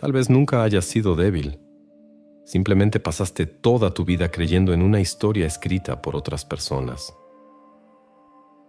Tal vez nunca hayas sido débil. Simplemente pasaste toda tu vida creyendo en una historia escrita por otras personas.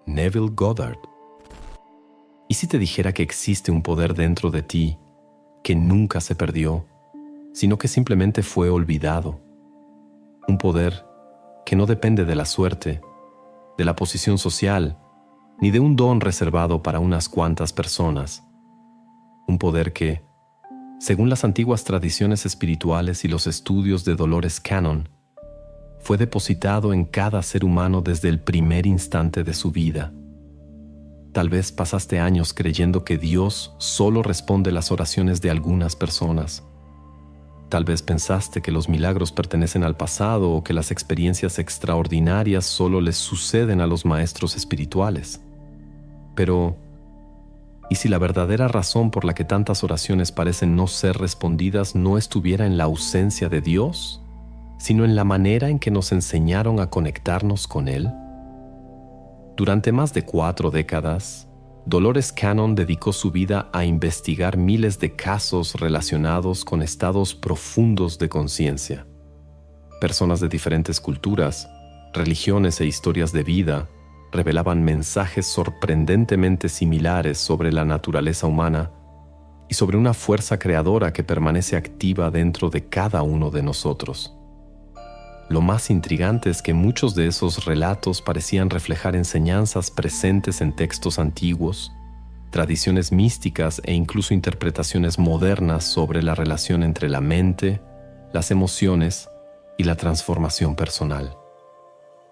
Neville Goddard. ¿Y si te dijera que existe un poder dentro de ti que nunca se perdió, sino que simplemente fue olvidado? Un poder que no depende de la suerte, de la posición social, ni de un don reservado para unas cuantas personas. Un poder que, según las antiguas tradiciones espirituales y los estudios de Dolores Cannon, fue depositado en cada ser humano desde el primer instante de su vida. Tal vez pasaste años creyendo que Dios solo responde las oraciones de algunas personas. Tal vez pensaste que los milagros pertenecen al pasado o que las experiencias extraordinarias solo les suceden a los maestros espirituales. Pero, ¿y si la verdadera razón por la que tantas oraciones parecen no ser respondidas no estuviera en la ausencia de Dios, sino en la manera en que nos enseñaron a conectarnos con Él? Durante más de 4 décadas, Dolores Cannon dedicó su vida a investigar miles de casos relacionados con estados profundos de conciencia. Personas de diferentes culturas, religiones e historias de vida revelaban mensajes sorprendentemente similares sobre la naturaleza humana y sobre una fuerza creadora que permanece activa dentro de cada uno de nosotros. Lo más intrigante es que muchos de esos relatos parecían reflejar enseñanzas presentes en textos antiguos, tradiciones místicas e incluso interpretaciones modernas sobre la relación entre la mente, las emociones y la transformación personal.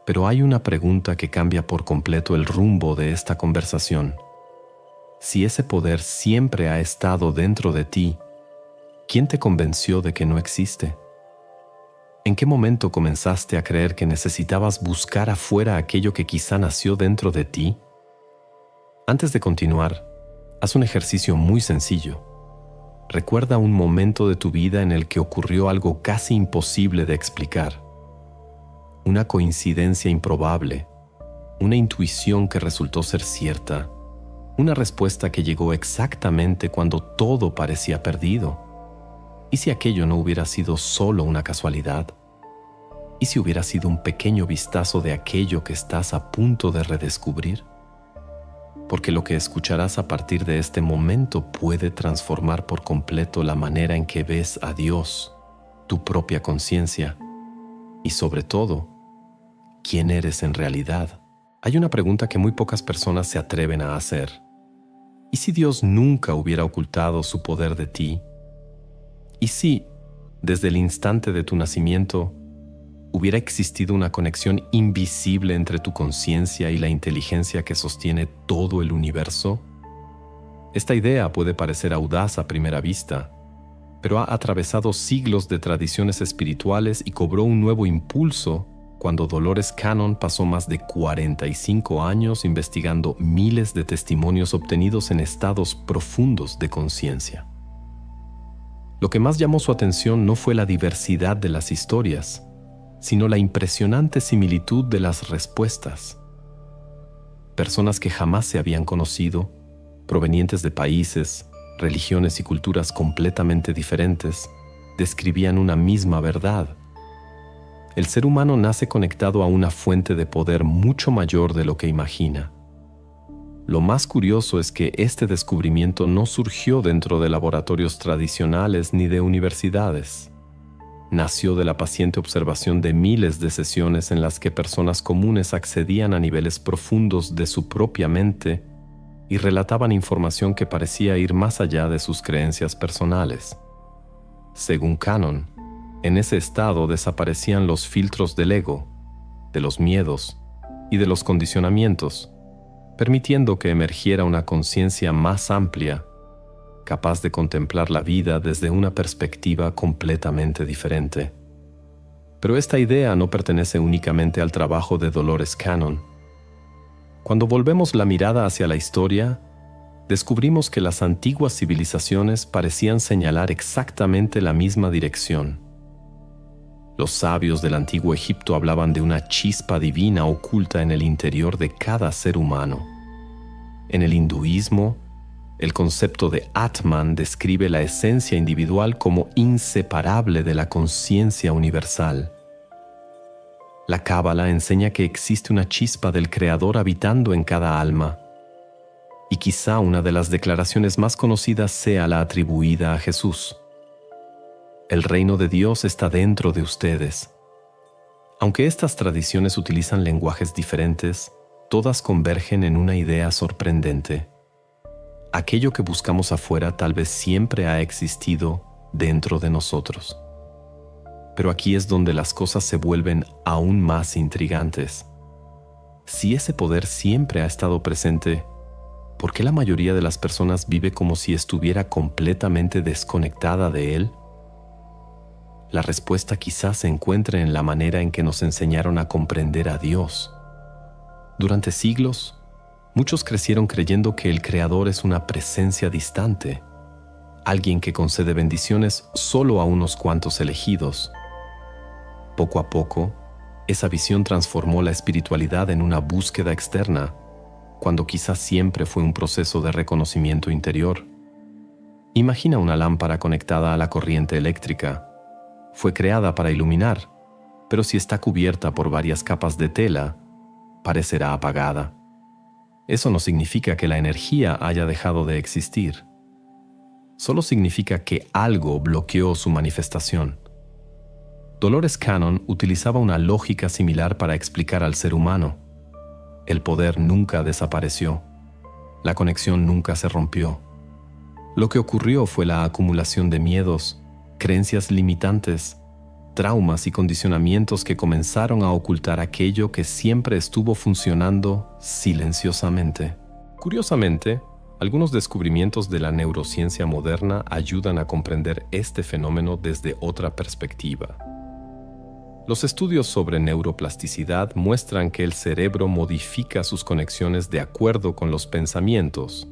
Pero hay una pregunta que cambia por completo el rumbo de esta conversación. Si ese poder siempre ha estado dentro de ti, ¿quién te convenció de que no existe? ¿En qué momento comenzaste a creer que necesitabas buscar afuera aquello que quizá nació dentro de ti? Antes de continuar, haz un ejercicio muy sencillo. Recuerda un momento de tu vida en el que ocurrió algo casi imposible de explicar. Una coincidencia improbable, una intuición que resultó ser cierta, una respuesta que llegó exactamente cuando todo parecía perdido. ¿Y si aquello no hubiera sido solo una casualidad? ¿Y si hubiera sido un pequeño vistazo de aquello que estás a punto de redescubrir? Porque lo que escucharás a partir de este momento puede transformar por completo la manera en que ves a Dios, tu propia conciencia y, sobre todo, quién eres en realidad. Hay una pregunta que muy pocas personas se atreven a hacer. ¿Y si Dios nunca hubiera ocultado su poder de ti? ¿Y si, desde el instante de tu nacimiento, hubiera existido una conexión invisible entre tu conciencia y la inteligencia que sostiene todo el universo? Esta idea puede parecer audaz a primera vista, pero ha atravesado siglos de tradiciones espirituales y cobró un nuevo impulso cuando Dolores Cannon pasó más de 45 años investigando miles de testimonios obtenidos en estados profundos de conciencia. Lo que más llamó su atención no fue la diversidad de las historias, sino la impresionante similitud de las respuestas. Personas que jamás se habían conocido, provenientes de países, religiones y culturas completamente diferentes, describían una misma verdad. El ser humano nace conectado a una fuente de poder mucho mayor de lo que imagina. Lo más curioso es que este descubrimiento no surgió dentro de laboratorios tradicionales ni de universidades. Nació de la paciente observación de miles de sesiones en las que personas comunes accedían a niveles profundos de su propia mente y relataban información que parecía ir más allá de sus creencias personales. Según Cannon, en ese estado desaparecían los filtros del ego, de los miedos y de los condicionamientos, permitiendo que emergiera una conciencia más amplia, capaz de contemplar la vida desde una perspectiva completamente diferente. Pero esta idea no pertenece únicamente al trabajo de Dolores Cannon. Cuando volvemos la mirada hacia la historia, descubrimos que las antiguas civilizaciones parecían señalar exactamente la misma dirección. Los sabios del antiguo Egipto hablaban de una chispa divina oculta en el interior de cada ser humano. En el hinduismo, El concepto de Atman describe la esencia individual como inseparable de la conciencia universal. La Cábala enseña que existe una chispa del Creador habitando en cada alma, y quizá una de las declaraciones más conocidas sea la atribuida a Jesús. El reino de Dios está dentro de ustedes. Aunque estas tradiciones utilizan lenguajes diferentes, todas convergen en una idea sorprendente. Aquello que buscamos afuera tal vez siempre ha existido dentro de nosotros. Pero aquí es donde las cosas se vuelven aún más intrigantes. Si ese poder siempre ha estado presente, ¿por qué la mayoría de las personas vive como si estuviera completamente desconectada de él? La respuesta quizás se encuentre en la manera en que nos enseñaron a comprender a Dios. Durante siglos, muchos crecieron creyendo que el Creador es una presencia distante, alguien que concede bendiciones solo a unos cuantos elegidos. Poco a poco, esa visión transformó la espiritualidad en una búsqueda externa, cuando quizás siempre fue un proceso de reconocimiento interior. Imagina una lámpara conectada a la corriente eléctrica. Fue creada para iluminar, pero si está cubierta por varias capas de tela, parecerá apagada. Eso no significa que la energía haya dejado de existir. Solo significa que algo bloqueó su manifestación. Dolores Cannon utilizaba una lógica similar para explicar al ser humano. El poder nunca desapareció. La conexión nunca se rompió. Lo que ocurrió fue la acumulación de miedos, creencias limitantes, traumas y condicionamientos que comenzaron a ocultar aquello que siempre estuvo funcionando silenciosamente. Curiosamente, algunos descubrimientos de la neurociencia moderna ayudan a comprender este fenómeno desde otra perspectiva. Los estudios sobre neuroplasticidad muestran que el cerebro modifica sus conexiones de acuerdo con los pensamientos,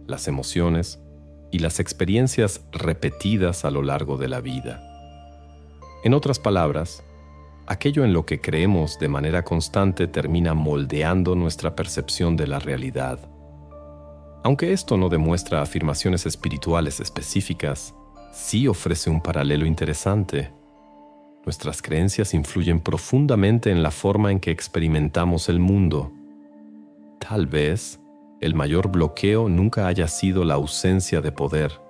las emociones y las experiencias repetidas a lo largo de la vida. En otras palabras, aquello en lo que creemos de manera constante termina moldeando nuestra percepción de la realidad. Aunque esto no demuestra afirmaciones espirituales específicas, sí ofrece un paralelo interesante. Nuestras creencias influyen profundamente en la forma en que experimentamos el mundo. Tal vez el mayor bloqueo nunca haya sido la ausencia de poder,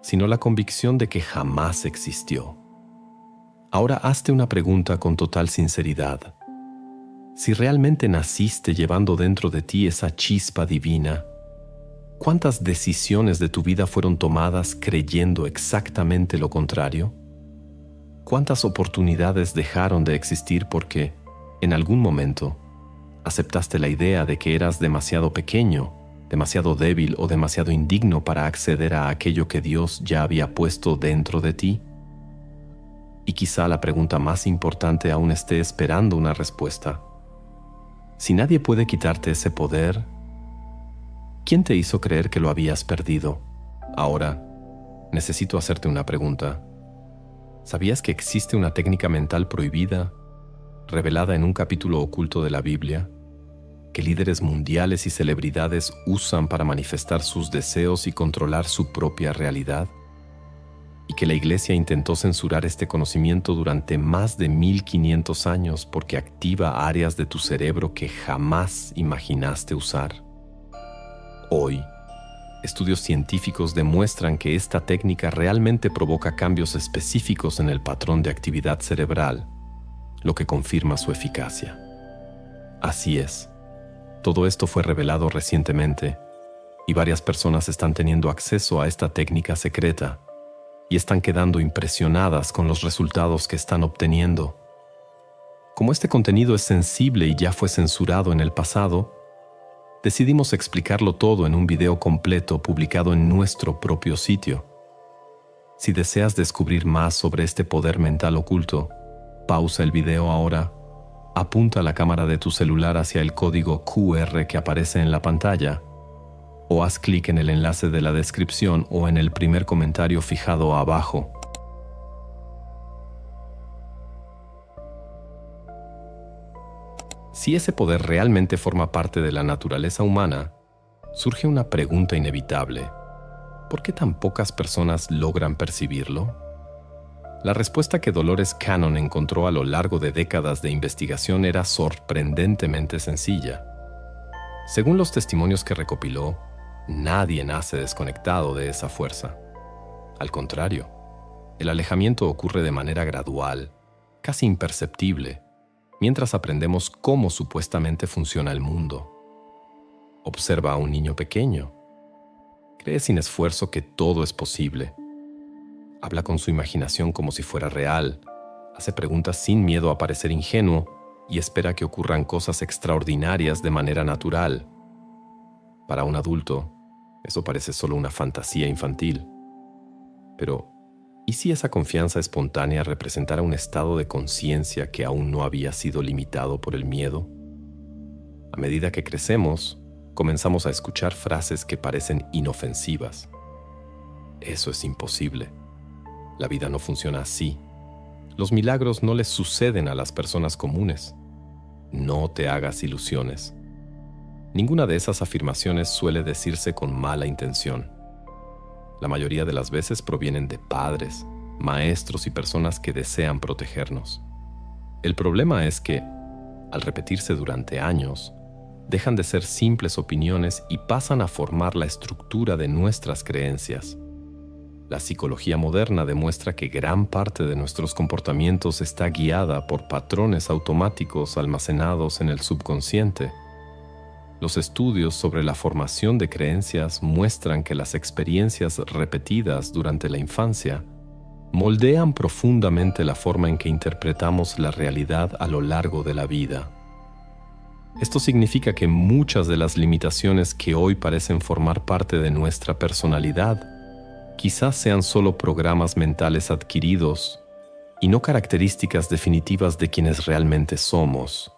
sino la convicción de que jamás existió. Ahora hazte una pregunta con total sinceridad. Si realmente naciste llevando dentro de ti esa chispa divina, ¿cuántas decisiones de tu vida fueron tomadas creyendo exactamente lo contrario? ¿Cuántas oportunidades dejaron de existir porque, en algún momento, aceptaste la idea de que eras demasiado pequeño, demasiado débil o demasiado indigno para acceder a aquello que Dios ya había puesto dentro de ti? Y quizá la pregunta más importante aún esté esperando una respuesta. Si nadie puede quitarte ese poder, ¿quién te hizo creer que lo habías perdido? Ahora, necesito hacerte una pregunta. ¿Sabías que existe una técnica mental prohibida, revelada en un capítulo oculto de la Biblia, que líderes mundiales y celebridades usan para manifestar sus deseos y controlar su propia realidad? Y que la Iglesia intentó censurar este conocimiento durante más de 1500 años porque activa áreas de tu cerebro que jamás imaginaste usar. Hoy, estudios científicos demuestran que esta técnica realmente provoca cambios específicos en el patrón de actividad cerebral, lo que confirma su eficacia. Así es, todo esto fue revelado recientemente y varias personas están teniendo acceso a esta técnica secreta y están quedando impresionadas con los resultados que están obteniendo. Como este contenido es sensible y ya fue censurado en el pasado, decidimos explicarlo todo en un video completo publicado en nuestro propio sitio. Si deseas descubrir más sobre este poder mental oculto, pausa el video ahora, apunta la cámara de tu celular hacia el código QR que aparece en la pantalla, o haz clic en el enlace de la descripción o en el primer comentario fijado abajo. Si ese poder realmente forma parte de la naturaleza humana, surge una pregunta inevitable. ¿por qué tan pocas personas logran percibirlo? La respuesta que Dolores Cannon encontró a lo largo de décadas de investigación era sorprendentemente sencilla. Según los testimonios que recopiló, nadie nace desconectado de esa fuerza. Al contrario, el alejamiento ocurre de manera gradual, casi imperceptible, mientras aprendemos cómo supuestamente funciona el mundo. Observa a un niño pequeño. Cree sin esfuerzo que todo es posible. Habla con su imaginación como si fuera real. Hace preguntas sin miedo a parecer ingenuo y espera que ocurran cosas extraordinarias de manera natural. Para un adulto, eso parece solo una fantasía infantil. Pero, ¿y si esa confianza espontánea representara un estado de conciencia que aún no había sido limitado por el miedo? A medida que crecemos, comenzamos a escuchar frases que parecen inofensivas. Eso es imposible. La vida no funciona así. Los milagros no les suceden a las personas comunes. No te hagas ilusiones. Ninguna de esas afirmaciones suele decirse con mala intención. La mayoría de las veces provienen de padres, maestros y personas que desean protegernos. El problema es que, al repetirse durante años, dejan de ser simples opiniones y pasan a formar la estructura de nuestras creencias. La psicología moderna demuestra que gran parte de nuestros comportamientos está guiada por patrones automáticos almacenados en el subconsciente. Los estudios sobre la formación de creencias muestran que las experiencias repetidas durante la infancia moldean profundamente la forma en que interpretamos la realidad a lo largo de la vida. Esto significa que muchas de las limitaciones que hoy parecen formar parte de nuestra personalidad quizás sean solo programas mentales adquiridos y no características definitivas de quienes realmente somos.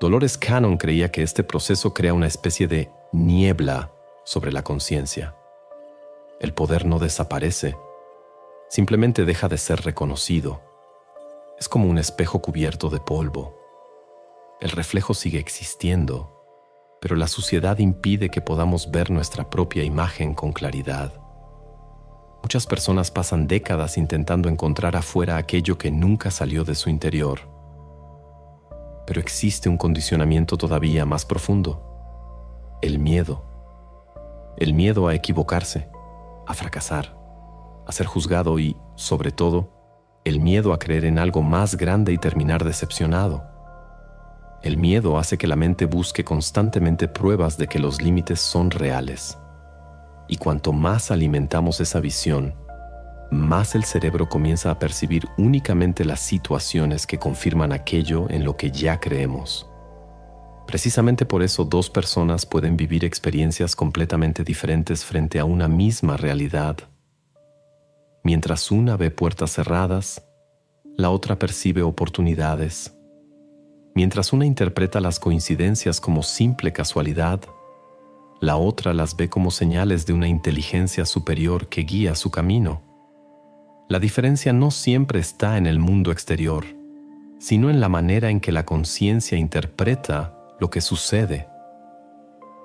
Dolores Cannon creía que este proceso crea una especie de niebla sobre la conciencia. El poder no desaparece, simplemente deja de ser reconocido. Es como un espejo cubierto de polvo. El reflejo sigue existiendo, pero la suciedad impide que podamos ver nuestra propia imagen con claridad. Muchas personas pasan décadas intentando encontrar afuera aquello que nunca salió de su interior. Pero existe un condicionamiento todavía más profundo: el miedo. El miedo a equivocarse, a fracasar, a ser juzgado y, sobre todo, el miedo a creer en algo más grande y terminar decepcionado. El miedo hace que la mente busque constantemente pruebas de que los límites son reales. Y cuanto más alimentamos esa visión, más el cerebro comienza a percibir únicamente las situaciones que confirman aquello en lo que ya creemos. Precisamente por eso dos personas pueden vivir experiencias completamente diferentes frente a una misma realidad. Mientras una ve puertas cerradas, la otra percibe oportunidades. Mientras una interpreta las coincidencias como simple casualidad, la otra las ve como señales de una inteligencia superior que guía su camino. La diferencia no siempre está en el mundo exterior, sino en la manera en que la conciencia interpreta lo que sucede.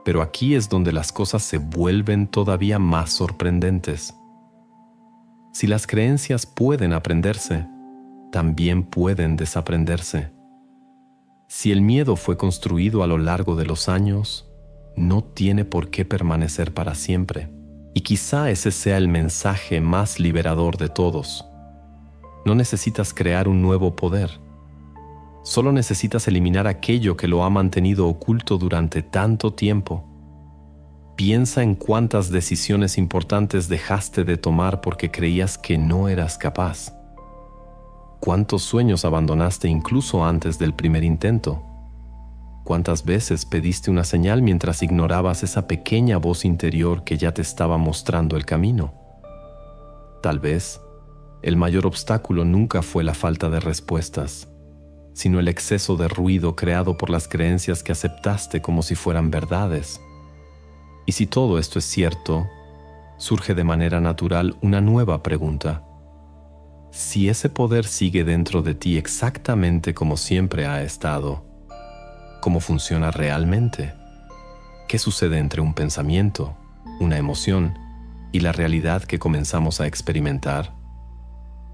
Pero aquí es donde las cosas se vuelven todavía más sorprendentes. Si las creencias pueden aprenderse, también pueden desaprenderse. Si el miedo fue construido a lo largo de los años, no tiene por qué permanecer para siempre. Y quizá ese sea el mensaje más liberador de todos. No necesitas crear un nuevo poder. Solo necesitas eliminar aquello que lo ha mantenido oculto durante tanto tiempo. Piensa en cuántas decisiones importantes dejaste de tomar porque creías que no eras capaz. ¿Cuántos sueños abandonaste incluso antes del primer intento? ¿Cuántas veces pediste una señal mientras ignorabas esa pequeña voz interior que ya te estaba mostrando el camino? Tal vez, el mayor obstáculo nunca fue la falta de respuestas, sino el exceso de ruido creado por las creencias que aceptaste como si fueran verdades. Y si todo esto es cierto, surge de manera natural una nueva pregunta. Si ese poder sigue dentro de ti exactamente como siempre ha estado, ¿cómo funciona realmente? ¿Qué sucede entre un pensamiento, una emoción y la realidad que comenzamos a experimentar,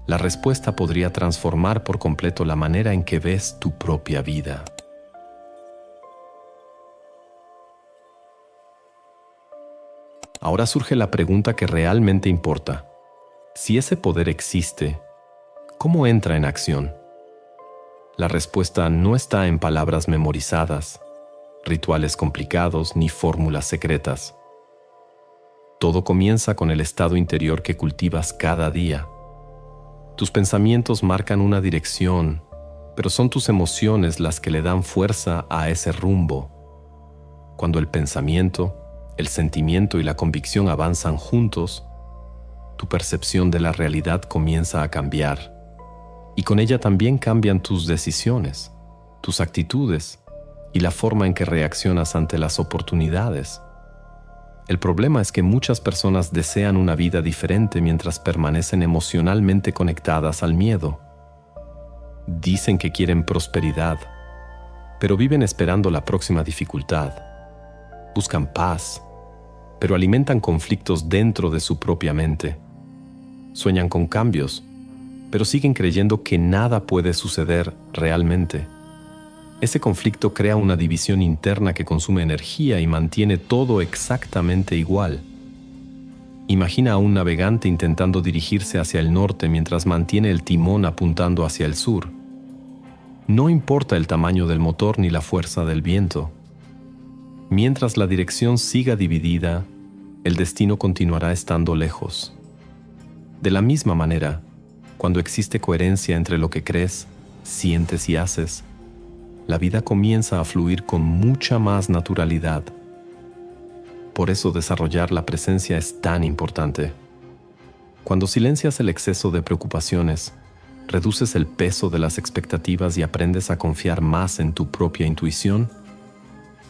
la respuesta podría transformar por completo la manera en que ves tu propia vida. Ahora surge la pregunta que realmente importa. Si ese poder existe, ¿cómo entra en acción? La respuesta no está en palabras memorizadas, rituales complicados ni fórmulas secretas. Todo comienza con el estado interior que cultivas cada día. Tus pensamientos marcan una dirección, pero son tus emociones las que le dan fuerza a ese rumbo. Cuando el pensamiento, el sentimiento y la convicción avanzan juntos, tu percepción de la realidad comienza a cambiar, y con ella también cambian tus decisiones, tus actitudes y la forma en que reaccionas ante las oportunidades. El problema es que muchas personas desean una vida diferente mientras permanecen emocionalmente conectadas al miedo. Dicen que quieren prosperidad, pero viven esperando la próxima dificultad. Buscan paz, pero alimentan conflictos dentro de su propia mente. Sueñan con cambios, pero siguen creyendo que nada puede suceder realmente. Ese conflicto crea una división interna que consume energía y mantiene todo exactamente igual. Imagina a un navegante intentando dirigirse hacia el norte mientras mantiene el timón apuntando hacia el sur. No importa el tamaño del motor ni la fuerza del viento. Mientras la dirección siga dividida, el destino continuará estando lejos. De la misma manera, cuando existe coherencia entre lo que crees, sientes y haces, la vida comienza a fluir con mucha más naturalidad. Por eso desarrollar la presencia es tan importante. Cuando silencias el exceso de preocupaciones, reduces el peso de las expectativas y aprendes a confiar más en tu propia intuición,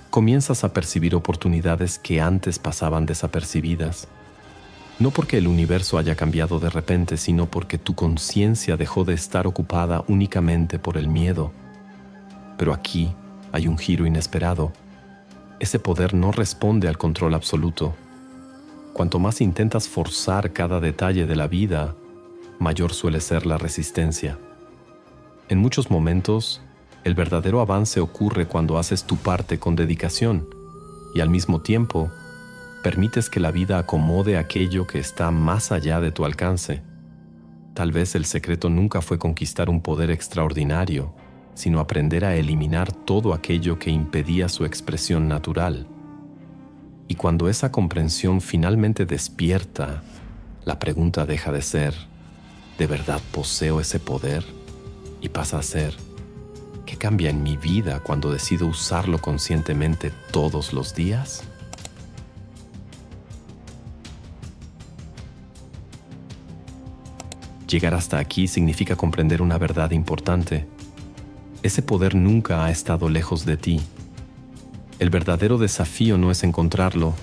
comienzas a percibir oportunidades que antes pasaban desapercibidas. No porque el universo haya cambiado de repente, sino porque tu conciencia dejó de estar ocupada únicamente por el miedo. Pero aquí hay un giro inesperado. Ese poder no responde al control absoluto. Cuanto más intentas forzar cada detalle de la vida, mayor suele ser la resistencia. En muchos momentos, el verdadero avance ocurre cuando haces tu parte con dedicación y al mismo tiempo permites que la vida acomode aquello que está más allá de tu alcance. Tal vez el secreto nunca fue conquistar un poder extraordinario, sino aprender a eliminar todo aquello que impedía su expresión natural. Y cuando esa comprensión finalmente despierta, la pregunta deja de ser, ¿de verdad poseo ese poder? Y pasa a ser, ¿qué cambia en mi vida cuando decido usarlo conscientemente todos los días? Llegar hasta aquí significa comprender una verdad importante. Ese poder nunca ha estado lejos de ti. El verdadero desafío no es encontrarlo,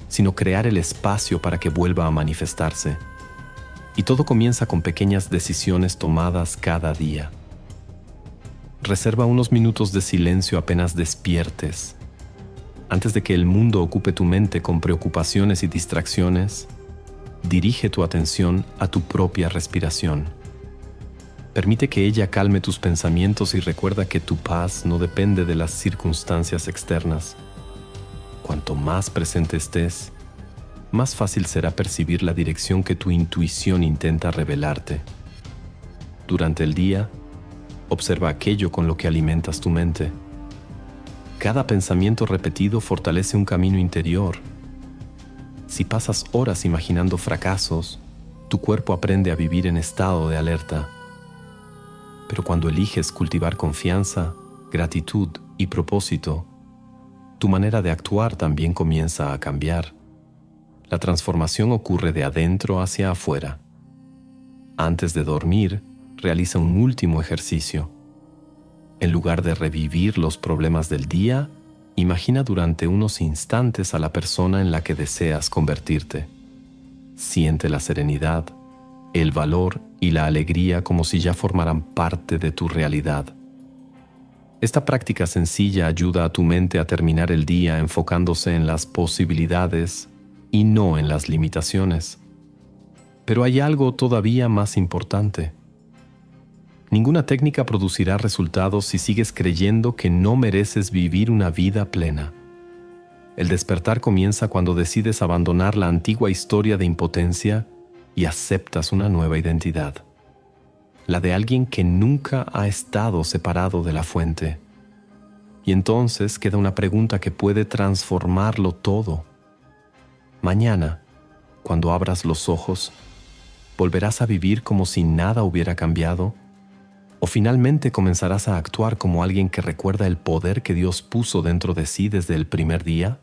sino crear el espacio para que vuelva a manifestarse. Y todo comienza con pequeñas decisiones tomadas cada día. Reserva unos minutos de silencio apenas despiertes. Antes de que el mundo ocupe tu mente con preocupaciones y distracciones, dirige tu atención a tu propia respiración. Permite que ella calme tus pensamientos y recuerda que tu paz no depende de las circunstancias externas. Cuanto más presente estés, más fácil será percibir la dirección que tu intuición intenta revelarte. Durante el día, observa aquello con lo que alimentas tu mente. Cada pensamiento repetido fortalece un camino interior. Si pasas horas imaginando fracasos, tu cuerpo aprende a vivir en estado de alerta. Pero cuando eliges cultivar confianza, gratitud y propósito, tu manera de actuar también comienza a cambiar. La transformación ocurre de adentro hacia afuera. Antes de dormir, realiza un último ejercicio. En lugar de revivir los problemas del día, imagina durante unos instantes a la persona en la que deseas convertirte. Siente la serenidad, el valor y la alegría como si ya formaran parte de tu realidad. Esta práctica sencilla ayuda a tu mente a terminar el día enfocándose en las posibilidades y no en las limitaciones. Pero hay algo todavía más importante. Ninguna técnica producirá resultados si sigues creyendo que no mereces vivir una vida plena. El despertar comienza cuando decides abandonar la antigua historia de impotencia y aceptas una nueva identidad, la de alguien que nunca ha estado separado de la fuente. Y entonces queda una pregunta que puede transformarlo todo. Mañana, cuando abras los ojos, ¿volverás a vivir como si nada hubiera cambiado? ¿O finalmente comenzarás a actuar como alguien que recuerda el poder que Dios puso dentro de sí desde el primer día?